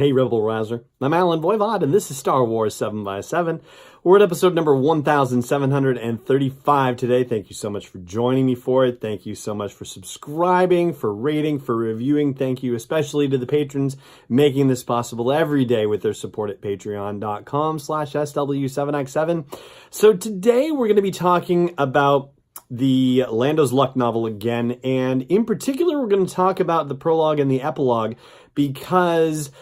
Hey Rebel Rouser, I'm Alan Voivod, and this is Star Wars 7x7. We're at episode number 1735 today. Thank you so much for joining me for it. Thank you so much for subscribing, for rating, for reviewing. Thank you especially to the patrons making this possible every day with their support at patreon.com/SW7x7. So today we're going to be talking about the Lando's Luck novel again, and in particular we're going to talk about the prologue and the epilogue because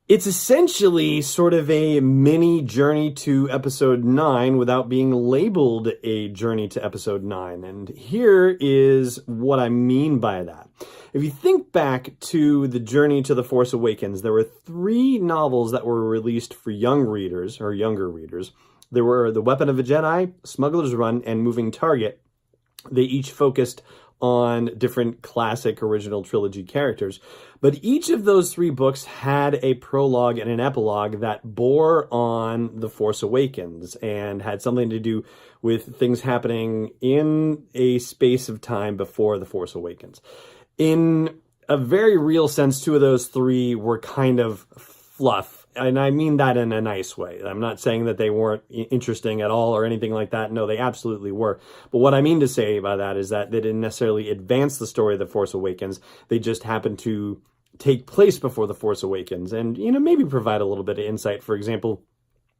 it's essentially sort of a mini journey to episode 9 without being labeled a journey to episode 9. And here is what I mean by that. If you think back to the journey to the Force Awakens, there were 3 novels that were released for young readers or younger readers. There were The Weapon of a Jedi, Smuggler's Run, and Moving Target. They each focused on different classic original trilogy characters. But each of those 3 books had a prologue and an epilogue that bore on The Force Awakens and had something to do with things happening in a space of time before The Force Awakens. In a very real sense, 2 of those 3 were kind of fluff. And I mean that in a nice way. I'm not saying that they weren't interesting at all or anything like that. No, they absolutely were. But what I mean to say by that is that they didn't necessarily advance the story of The Force Awakens. They just happened to take place before The Force Awakens and, maybe provide a little bit of insight. For example,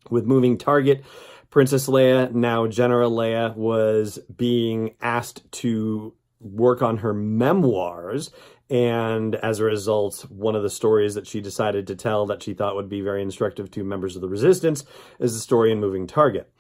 with Moving Target, Princess Leia, now General Leia, was being asked to work on her memoirs. And as a result, one of the stories that she decided to tell that she thought would be very instructive to members of the Resistance is the story in Moving Target.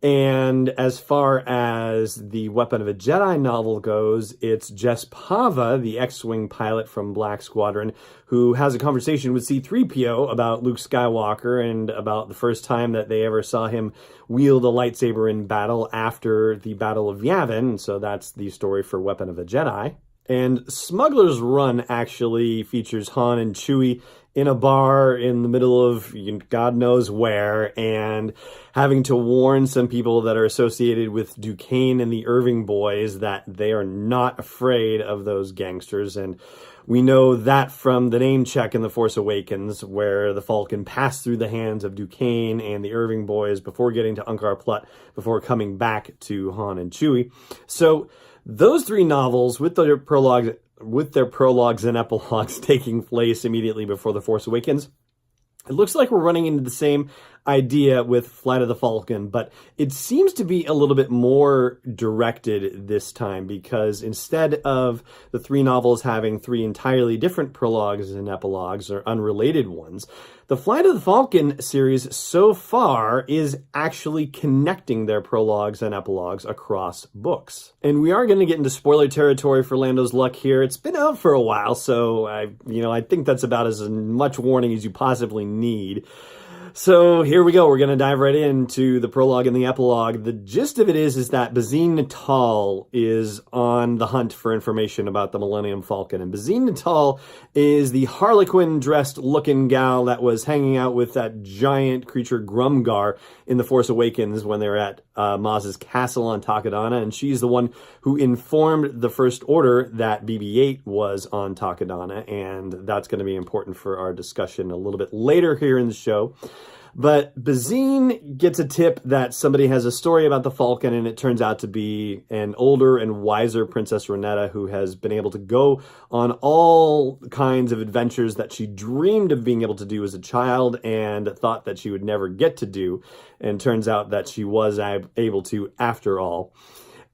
And as far as the Weapon of a Jedi novel goes, it's Jess Pava, the X-Wing pilot from Black Squadron, who has a conversation with C-3PO about Luke Skywalker and about the first time that they ever saw him wield a lightsaber in battle after the Battle of Yavin. So that's the story for Weapon of a Jedi. And Smuggler's Run actually features Han and Chewie in a bar in the middle of God knows where and having to warn some people that are associated with Duquesne and the Irving boys that they are not afraid of those gangsters. And we know that from the name check in The Force Awakens, where the Falcon passed through the hands of Duquesne and the Irving boys before getting to Unkar Plutt, before coming back to Han and Chewie. So those 3 novels, with their prologues and epilogues taking place immediately before The Force Awakens, it looks like we're running into the same idea with Flight of the Falcon, but it seems to be a little bit more directed this time because instead of the 3 novels having 3 entirely different prologues and epilogues or unrelated ones, the Flight of the Falcon series so far is actually connecting their prologues and epilogues across books. And we are going to get into spoiler territory for Lando's Luck here. It's been out for a while, so I think that's about as much warning as you possibly need. So here we go. We're going to dive right into the prologue and the epilogue. The gist of it is that Bazine Netal is on the hunt for information about the Millennium Falcon. And Bazine Netal is the Harlequin-dressed looking gal that was hanging out with that giant creature Grumgar in The Force Awakens when they were at Maz's castle on Takodana. And she's the one who informed the First Order that BB-8 was on Takodana. And that's going to be important for our discussion a little bit later here in the show. But Bazine gets a tip that somebody has a story about the Falcon, and it turns out to be an older and wiser Princess Renetta who has been able to go on all kinds of adventures that she dreamed of being able to do as a child and thought that she would never get to do. And turns out that she was able to after all.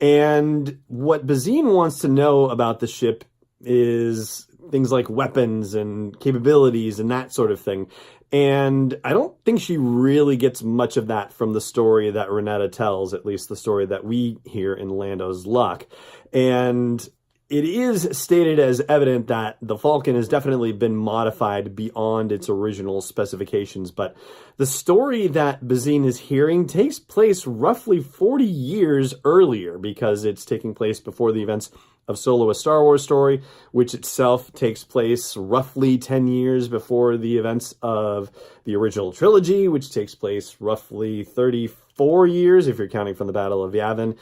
And what Bazine wants to know about the ship is things like weapons and capabilities and that sort of thing. And I don't think she really gets much of that from the story that Renetta tells, at least the story that we hear in Lando's Luck. And it is stated as evident that the Falcon has definitely been modified beyond its original specifications, but the story that Bazine is hearing takes place roughly 40 years earlier because it's taking place before the events of Solo: A Star Wars Story, which itself takes place roughly 10 years before the events of the original trilogy, which takes place roughly 30, 4 years, if you're counting from the Battle of Yavin,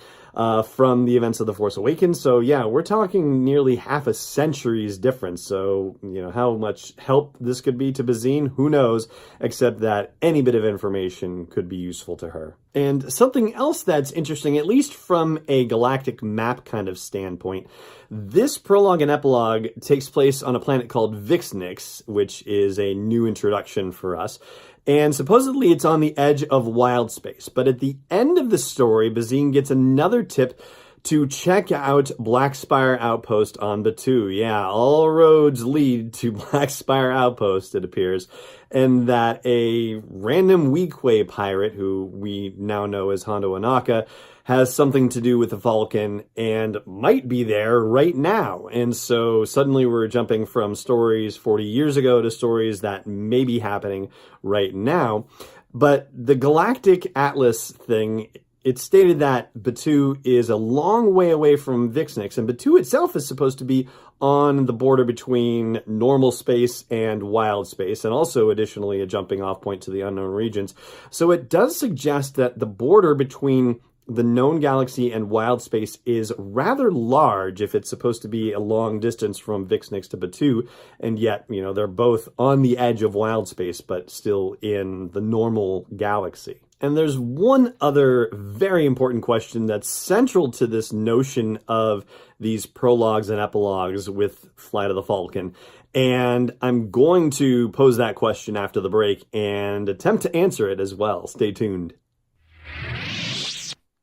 from the events of The Force Awakens. So yeah, we're talking nearly half a century's difference. So, how much help this could be to Bazine, who knows, except that any bit of information could be useful to her. And something else that's interesting, at least from a galactic map kind of standpoint, this prologue and epilogue takes place on a planet called Vixnix, which is a new introduction for us. And supposedly it's on the edge of wild space. But at the end of the story, Bazine gets another tip to check out Black Spire Outpost on Batuu. Yeah, all roads lead to Black Spire Outpost, it appears. And that a random Weequay pirate, who we now know as Hondo Ohnaka, has something to do with the Falcon and might be there right now. And so suddenly we're jumping from stories 40 years ago to stories that may be happening right now. But the Galactic Atlas thing, it stated that Batuu is a long way away from Vixnix, and Batuu itself is supposed to be on the border between normal space and wild space, and also additionally a jumping off point to the unknown regions. So it does suggest that the border between the known galaxy and wild space is rather large if it's supposed to be a long distance from Vixnix to Batuu, and yet, they're both on the edge of wild space, but still in the normal galaxy. And there's one other very important question that's central to this notion of these prologues and epilogues with Flight of the Falcon. And I'm going to pose that question after the break and attempt to answer it as well. Stay tuned.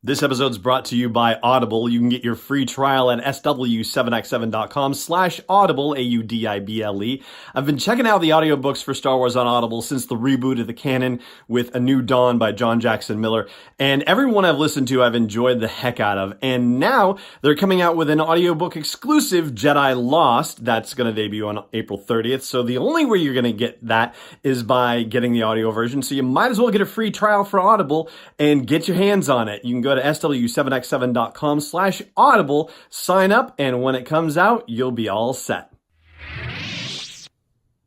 This episode is brought to you by Audible. You can get your free trial at sw7x7.com/audible, AUDIBLE. I've been checking out the audiobooks for Star Wars on Audible since the reboot of the canon with A New Dawn by John Jackson Miller. And everyone I've listened to, I've enjoyed the heck out of. And now they're coming out with an audiobook exclusive, Jedi Lost. That's going to debut on April 30th. So the only way you're going to get that is by getting the audio version. So you might as well get a free trial for Audible and get your hands on it. You can go to sw7x7.com/audible, sign up, and when it comes out, you'll be all set.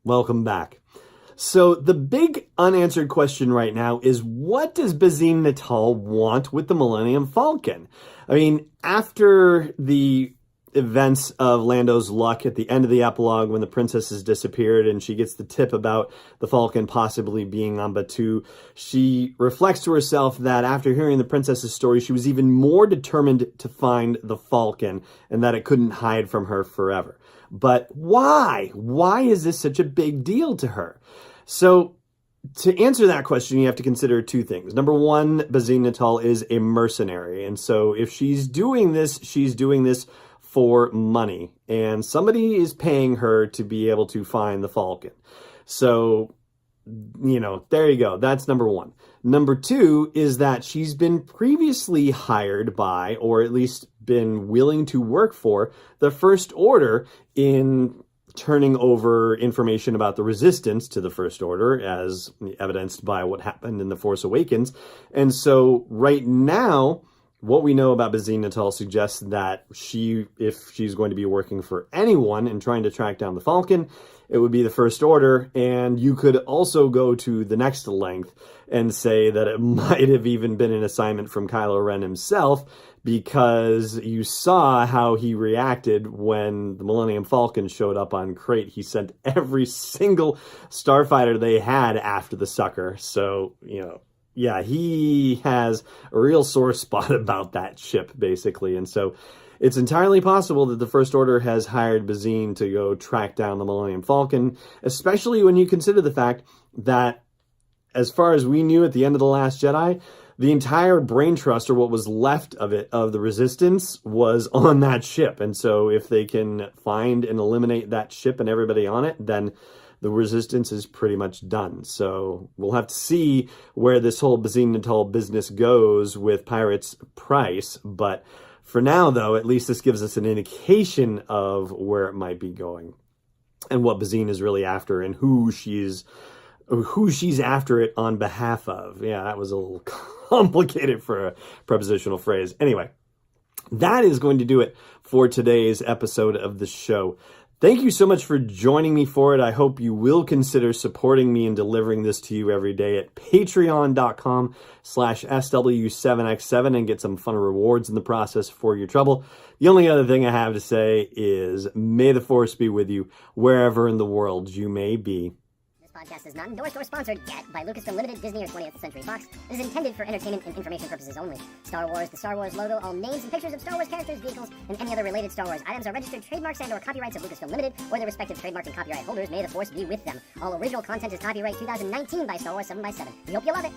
Welcome back. So the big unanswered question right now is, what does Bazine Netal want with the Millennium Falcon? I mean, after the events of Lando's luck at the end of the epilogue, when the princess has disappeared and she gets the tip about the Falcon possibly being on Batuu, she reflects to herself that after hearing the princess's story, she was even more determined to find the Falcon and that it couldn't hide from her forever. But why? Why is this such a big deal to her? So to answer that question, you have to consider two things. Number one, Bazine Netal is a mercenary. And so if she's doing this for money, and somebody is paying her to be able to find the Falcon. So, there you go. That's number one. Number two is that she's been previously hired by, or at least been willing to work for, the First Order in turning over information about the Resistance to the First Order, as evidenced by what happened in The Force Awakens. And so right now, what we know about Bazine Netal suggests that if she's going to be working for anyone and trying to track down the Falcon, it would be the First Order. And you could also go to the next length and say that it might have even been an assignment from Kylo Ren himself, because you saw how he reacted when the Millennium Falcon showed up on Crate. He sent every single starfighter they had after the sucker. So, yeah, he has a real sore spot about that ship, basically. And so it's entirely possible that the First Order has hired Bazine to go track down the Millennium Falcon, especially when you consider the fact that, as far as we knew at the end of The Last Jedi, the entire brain trust, or what was left of it, of the Resistance, was on that ship. And so if they can find and eliminate that ship and everybody on it, then the Resistance is pretty much done. So we'll have to see where this whole Bazine Netal business goes with Pirate's price. But for now, though, at least this gives us an indication of where it might be going and what Bazine is really after and who she's after it on behalf of. Yeah, that was a little complicated for a prepositional phrase. Anyway, that is going to do it for today's episode of the show. Thank you so much for joining me for it. I hope you will consider supporting me and delivering this to you every day at patreon.com/SW7x7 and get some fun rewards in the process for your trouble. The only other thing I have to say is may the Force be with you wherever in the world you may be. This podcast is not endorsed or sponsored yet by Lucasfilm Limited, Disney, or 20th Century Fox. This is intended for entertainment and information purposes only. Star Wars, the Star Wars logo, all names and pictures of Star Wars characters, vehicles, and any other related Star Wars items are registered trademarks and/or copyrights of Lucasfilm Limited or their respective trademark and copyright holders. May the Force be with them. All original content is copyright 2019 by Star Wars 7x7. We hope you love it.